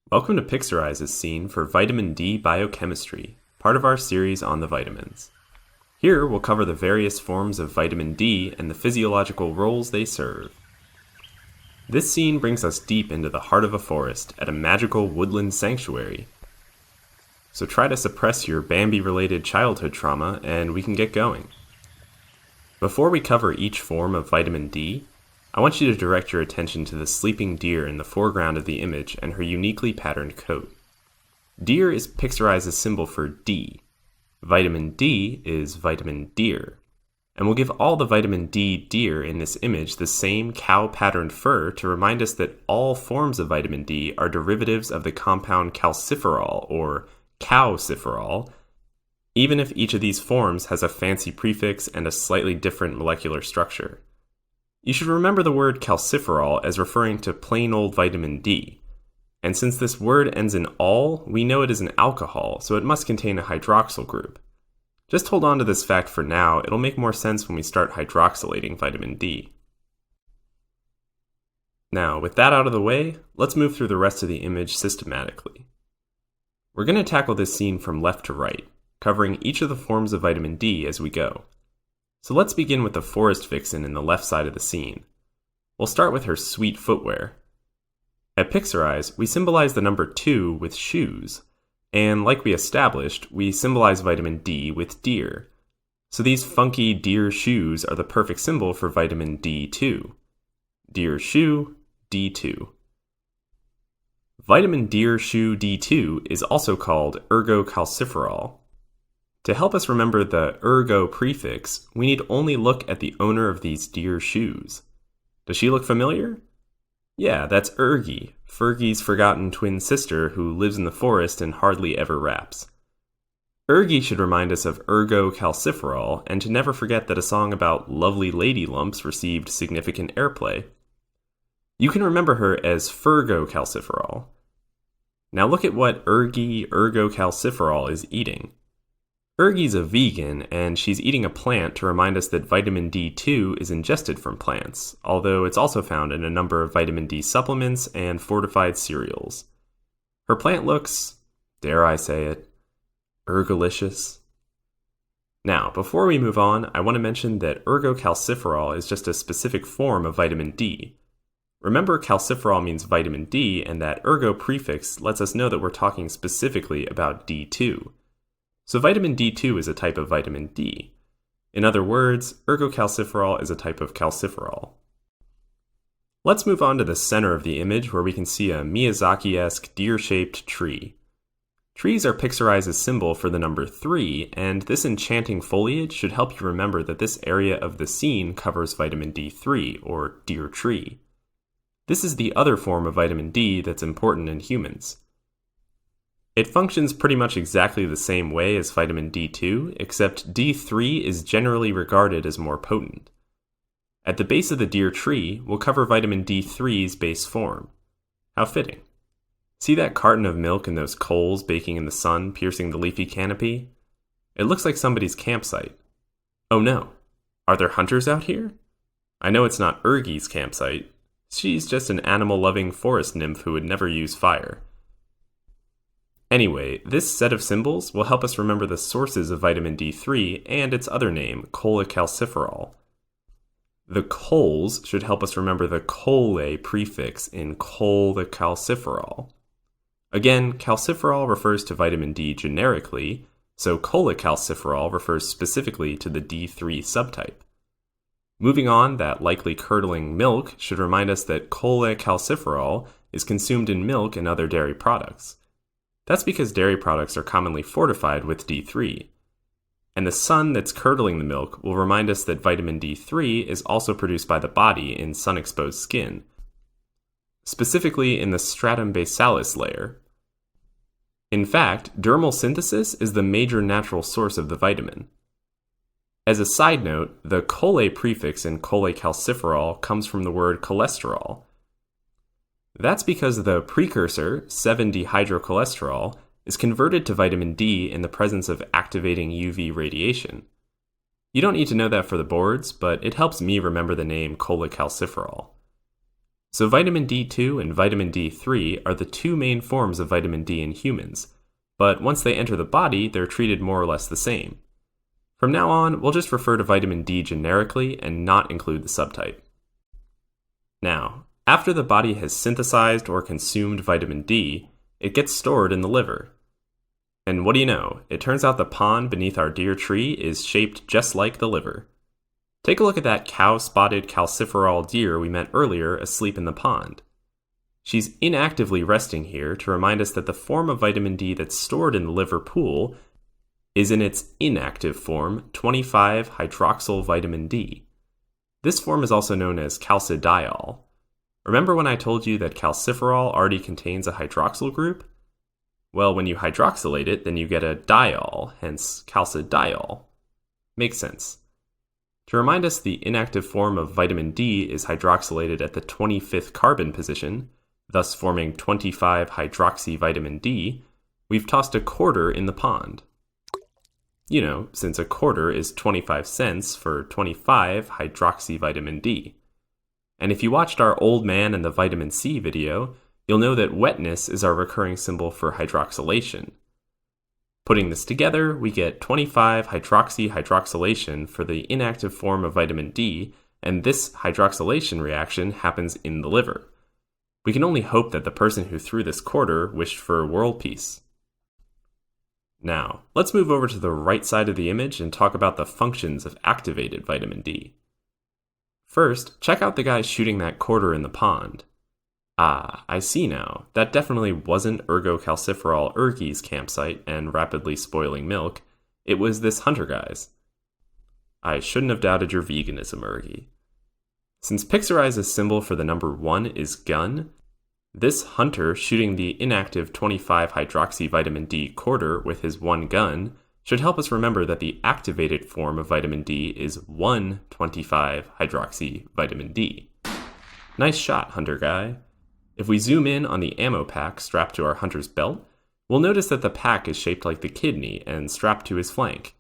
Welcome to Pixarize's scene for Vitamin D Biochemistry, part of our series on the vitamins. Here we'll cover the various forms of vitamin D and the physiological roles they serve. This scene brings us deep into the heart of a forest at a magical woodland sanctuary. So try to suppress your Bambi-related childhood trauma and we can get going. Before we cover each form of vitamin D, I want you to direct your attention to the sleeping deer in the foreground of the image and her uniquely patterned coat. Deer is Pixarize's symbol for D. Vitamin D is vitamin deer. And we'll give all the vitamin D deer in this image the same cow-patterned fur to remind us that all forms of vitamin D are derivatives of the compound calciferol, or cowciferol, even if each of these forms has a fancy prefix and a slightly different molecular structure. You should remember the word calciferol as referring to plain old vitamin D. And since this word ends in "-ol", we know it is an alcohol, so it must contain a hydroxyl group. Just hold on to this fact for now, it'll make more sense when we start hydroxylating vitamin D. Now, with that out of the way, let's move through the rest of the image systematically. We're going to tackle this scene from left to right, covering each of the forms of vitamin D as we go. So let's begin with the forest vixen in the left side of the scene. We'll start with her sweet footwear. At Pixarize, we symbolize the number 2 with shoes, and like we established, we symbolize vitamin D with deer. So these funky deer shoes are the perfect symbol for vitamin D2. Deer shoe, D2. Vitamin deer shoe D2 is also called ergocalciferol. To help us remember the ergo prefix, we need only look at the owner of these deer shoes. Does she look familiar? Yeah, that's Ergie, Fergie's forgotten twin sister who lives in the forest and hardly ever raps. Ergie should remind us of ergocalciferol and to never forget that a song about lovely lady lumps received significant airplay. You can remember her as fergocalciferol. Now look at what Ergie ergocalciferol is eating. Ergie's a vegan, and she's eating a plant to remind us that vitamin D2 is ingested from plants, although it's also found in a number of vitamin D supplements and fortified cereals. Her plant looks, dare I say it, ergolicious. Now, before we move on, I want to mention that ergocalciferol is just a specific form of vitamin D. Remember, calciferol means vitamin D, and that ergo prefix lets us know that we're talking specifically about D2. So vitamin D2 is a type of vitamin D. In other words, ergocalciferol is a type of calciferol. Let's move on to the center of the image where we can see a Miyazaki-esque deer-shaped tree. Trees are Pixarize's symbol for the number 3, and this enchanting foliage should help you remember that this area of the scene covers vitamin D3, or deer tree. This is the other form of vitamin D that's important in humans. It functions pretty much exactly the same way as vitamin D2, except D3 is generally regarded as more potent. At the base of the deer tree, we'll cover vitamin D3's base form. How fitting. See that carton of milk and those coals baking in the sun piercing the leafy canopy? It looks like somebody's campsite. Oh no, are there hunters out here? I know it's not Ergie's campsite. She's just an animal-loving forest nymph who would never use fire. Anyway, this set of symbols will help us remember the sources of vitamin D3 and its other name, cholecalciferol. The coals should help us remember the chole prefix in cholecalciferol. Again, calciferol refers to vitamin D generically, so cholecalciferol refers specifically to the D3 subtype. Moving on, that likely curdling milk should remind us that cholecalciferol is consumed in milk and other dairy products. That's because dairy products are commonly fortified with D3. And the sun that's curdling the milk will remind us that vitamin D3 is also produced by the body in sun-exposed skin, specifically in the stratum basalis layer. In fact, dermal synthesis is the major natural source of the vitamin. As a side note, the chole prefix in cholecalciferol comes from the word cholesterol. That's because the precursor, 7-dehydrocholesterol, is converted to vitamin D in the presence of activating UV radiation. You don't need to know that for the boards, but it helps me remember the name cholecalciferol. So vitamin D2 and vitamin D3 are the two main forms of vitamin D in humans, but once they enter the body, they're treated more or less the same. From now on, we'll just refer to vitamin D generically and not include the subtype. Now, after the body has synthesized or consumed vitamin D, it gets stored in the liver. And what do you know? It turns out the pond beneath our deer tree is shaped just like the liver. Take a look at that cow-spotted calciferol deer we met earlier asleep in the pond. She's inactively resting here to remind us that the form of vitamin D that's stored in the liver pool is in its inactive form, 25-hydroxyl vitamin D. This form is also known as calcidiol. Remember when I told you that calciferol already contains a hydroxyl group? Well, when you hydroxylate it, then you get a diol, hence calcidiol. Makes sense. To remind us the inactive form of vitamin D is hydroxylated at the 25th carbon position, thus forming 25-hydroxyvitamin D, we've tossed a quarter in the pond. You know, since a quarter is 25 cents for 25-hydroxyvitamin D. And if you watched our Old Man and the Vitamin C video, you'll know that wetness is our recurring symbol for hydroxylation. Putting this together, we get 25-hydroxylation for the inactive form of vitamin D, and this hydroxylation reaction happens in the liver. We can only hope that the person who threw this quarter wished for world peace. Now, let's move over to the right side of the image and talk about the functions of activated vitamin D. First, check out the guy shooting that quarter in the pond. Ah, I see now. That definitely wasn't ergocalciferol Ergie's campsite and rapidly spoiling milk. It was this hunter guy's. I shouldn't have doubted your veganism, Ergie. Since Pixarize's symbol for the number 1 is gun, this hunter shooting the inactive 25-hydroxyvitamin D quarter with his one gun should help us remember that the activated form of vitamin D is 1,25-hydroxyvitamin D. Nice shot, hunter guy. If we zoom in on the ammo pack strapped to our hunter's belt, we'll notice that the pack is shaped like the kidney and strapped to his flank.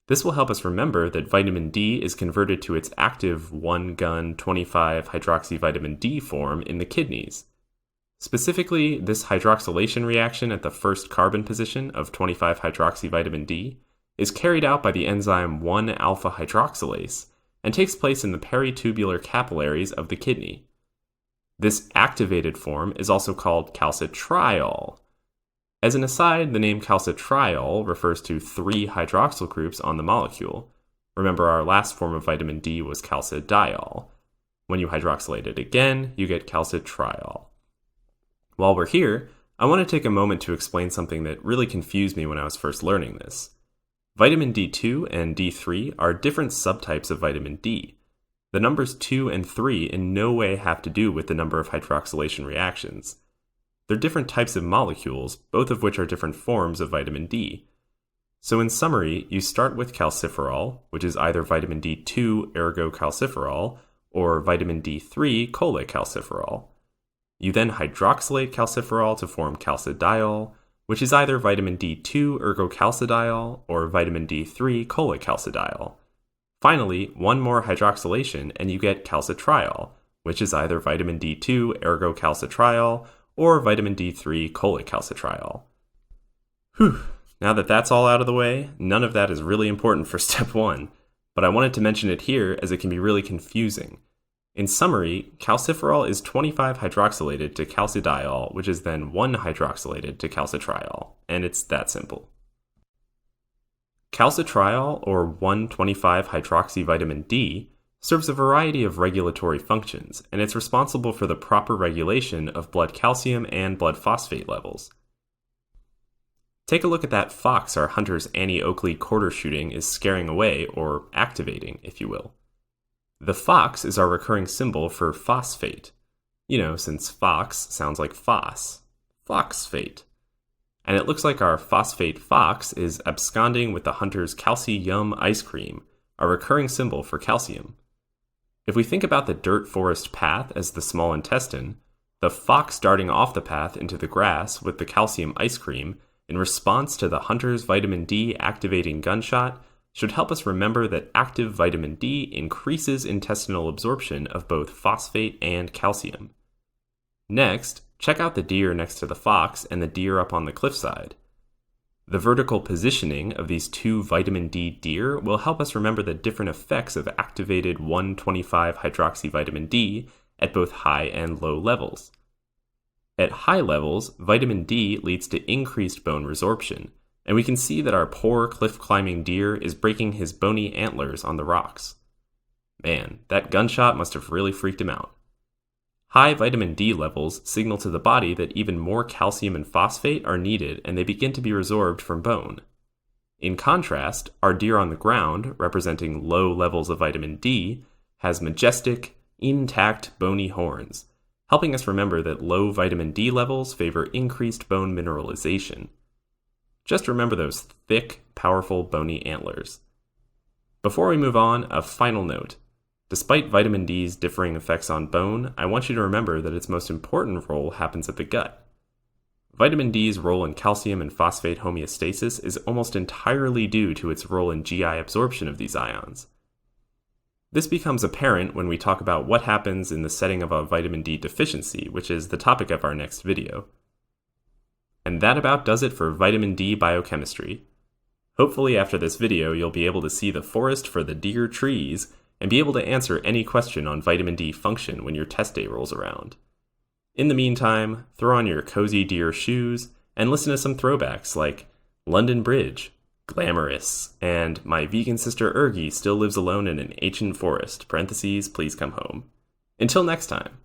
This will help us remember that vitamin D is converted to its active 1-gun 25-hydroxyvitamin D form in the kidneys. Specifically, this hydroxylation reaction at the first carbon position of 25-hydroxyvitamin D is carried out by the enzyme 1-alpha-hydroxylase and takes place in the peritubular capillaries of the kidney. This activated form is also called calcitriol. As an aside, the name calcitriol refers to 3 hydroxyl groups on the molecule. Remember, our last form of vitamin D was calcidiol. When you hydroxylate it again, you get calcitriol. While we're here, I want to take a moment to explain something that really confused me when I was first learning this. Vitamin D2 and D3 are different subtypes of vitamin D. The numbers 2 and 3 in no way have to do with the number of hydroxylation reactions. They're different types of molecules, both of which are different forms of vitamin D. So in summary, you start with calciferol, which is either vitamin D2 ergocalciferol or vitamin D3 cholecalciferol. You then hydroxylate calciferol to form calcidiol, which is either vitamin D2 ergocalcidiol or vitamin D3 cholecalcidiol. Finally, one more hydroxylation and you get calcitriol, which is either vitamin D2 ergocalcitriol or vitamin D3 cholecalcitriol. Whew, now that that's all out of the way, none of that is really important for step 1, but I wanted to mention it here as it can be really confusing. In summary, calciferol is 25 hydroxylated to calcidiol, which is then 1 hydroxylated to calcitriol, and it's that simple. Calcitriol, or 1,25-hydroxyvitamin D, serves a variety of regulatory functions, and it's responsible for the proper regulation of blood calcium and blood phosphate levels. Take a look at that fox our hunter's Annie Oakley quarter shooting is scaring away, or activating, if you will. The fox is our recurring symbol for phosphate. You know, since fox sounds like phosphate. And it looks like our phosphate fox is absconding with the hunter's Calci Yum ice cream, a recurring symbol for calcium. If we think about the dirt forest path as the small intestine, the fox darting off the path into the grass with the calcium ice cream in response to the hunter's vitamin D activating gunshot should help us remember that active vitamin D increases intestinal absorption of both phosphate and calcium. Next, check out the deer next to the fox and the deer up on the cliffside. The vertical positioning of these two vitamin D deer will help us remember the different effects of activated 1,25-hydroxyvitamin D at both high and low levels. At high levels, vitamin D leads to increased bone resorption, and we can see that our poor cliff-climbing deer is breaking his bony antlers on the rocks. Man, that gunshot must have really freaked him out. High vitamin D levels signal to the body that even more calcium and phosphate are needed, and they begin to be resorbed from bone. In contrast, our deer on the ground, representing low levels of vitamin D, has majestic, intact bony horns, helping us remember that low vitamin D levels favor increased bone mineralization. Just remember those thick, powerful bony antlers. Before we move on, a final note. Despite vitamin D's differing effects on bone, I want you to remember that its most important role happens at the gut. Vitamin D's role in calcium and phosphate homeostasis is almost entirely due to its role in GI absorption of these ions. This becomes apparent when we talk about what happens in the setting of a vitamin D deficiency, which is the topic of our next video. And that about does it for vitamin D biochemistry. Hopefully after this video you'll be able to see the forest for the deer trees and be able to answer any question on vitamin D function when your test day rolls around. In the meantime, throw on your cozy deer shoes and listen to some throwbacks like London Bridge, Glamorous, and My Vegan Sister Ergie Still Lives Alone in an Ancient Forest, parentheses, Please Come Home. Until next time.